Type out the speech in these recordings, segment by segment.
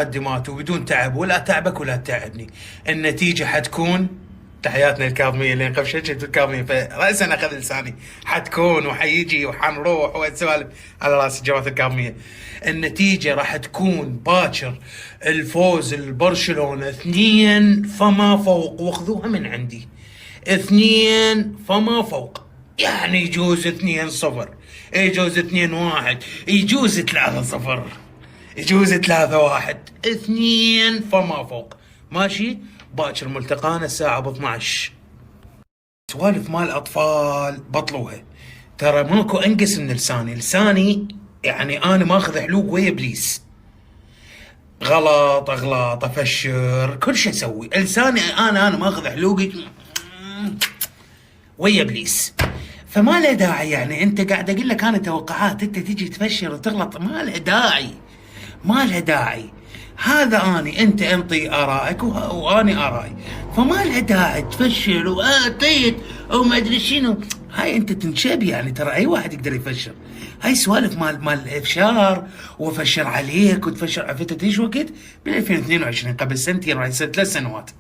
مقدمات وبدون تعب، ولا تعبك ولا تعبني. النتيجة حتكون تحياتنا الكاظمية اللي انقفشت الكاظمية، فرأسا أخذ لساني. حتكون وحيجي وحنروح وسوالف على راس الجوات الكاظمية. النتيجة راح تكون باكر الفوز البرشلونة 2 فما فوق، واخذوها من عندي 2 فما فوق. يعني يجوز 2-0، يجوز 2-1، يجوز 3-0، يجوز 3-1، 2 فما فوق. ماشي. باكر ملتقانا الساعة 12. سوالف مال أطفال بطلوها، ترى ماكو أنقص من لساني يعني أنا ماخذ حلوق ويا إبليس. غلط أغلاط أفشر كل شيء أسوي لساني، أنا ماخذ حلوقي ويا إبليس. فما له داعي، يعني أنت قاعد أقول لك أنا توقعات، أنت تيجي تفشر وتغلط، ما له داعي، ما له داعي. هذا اني، انت انطي ارائك واني ارائي، فما له داعي تفشل واتيت وما ادري شنو. هاي انت تنشب، يعني ترى اي واحد يقدر يفشل. هاي سوالف مال الافشار وفشر عليك وتفشر. عفتها ايش وقت؟ بال 2022 قبل سنتين، راح يصير 3 سنوات.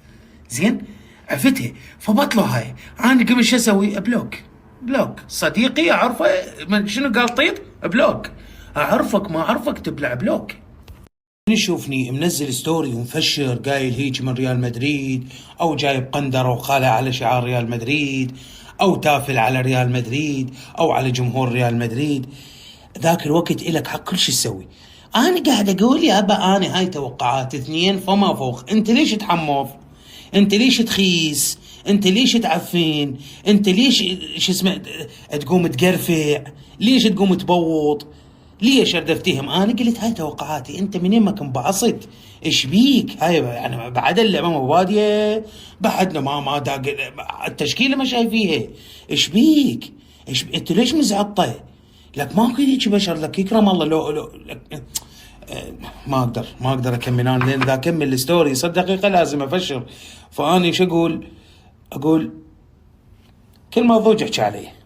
زين عفتها. فبطلوا هاي. انا قبل شو اسوي؟ بلوك صديقي اعرفه شنو قال طيب؟ بلوك. اعرفك ما اعرفك تبلع بلوك. يشوفني منزل ستوري ومفشر قايل هيك من ريال مدريد، او جايب قندره وخالع على شعار ريال مدريد، او تافل على ريال مدريد او على جمهور ريال مدريد، ذاك الوقت إلك حق كل شي تسوي. انا قاعد اقول يابا انا هاي توقعات 2 فما فوق. انت ليش تحمض؟ انت ليش تخيس؟ انت ليش تعفن؟ انت ليش شو اسمه تقوم تقرفع؟ ليش تقوم تبوط؟ ليش اردفتهم؟ انا قلت هاي توقعاتي. انت منين ما كنت بعصت؟ ايش بيك؟ هاي يعني بعد اللعبه مباديه، بعدنا ما داق التشكيله ما شايفيها. ايش بيك؟ انت ليش مزعطه؟ لك ماكو هيك بشر، لك يكرم الله. لو لك ما اقدر اكمل انا، لان اذا اكمل الستوري صار دقيقه لازم افشر. فاني شو اقول؟ كل موضوع احكي عليه.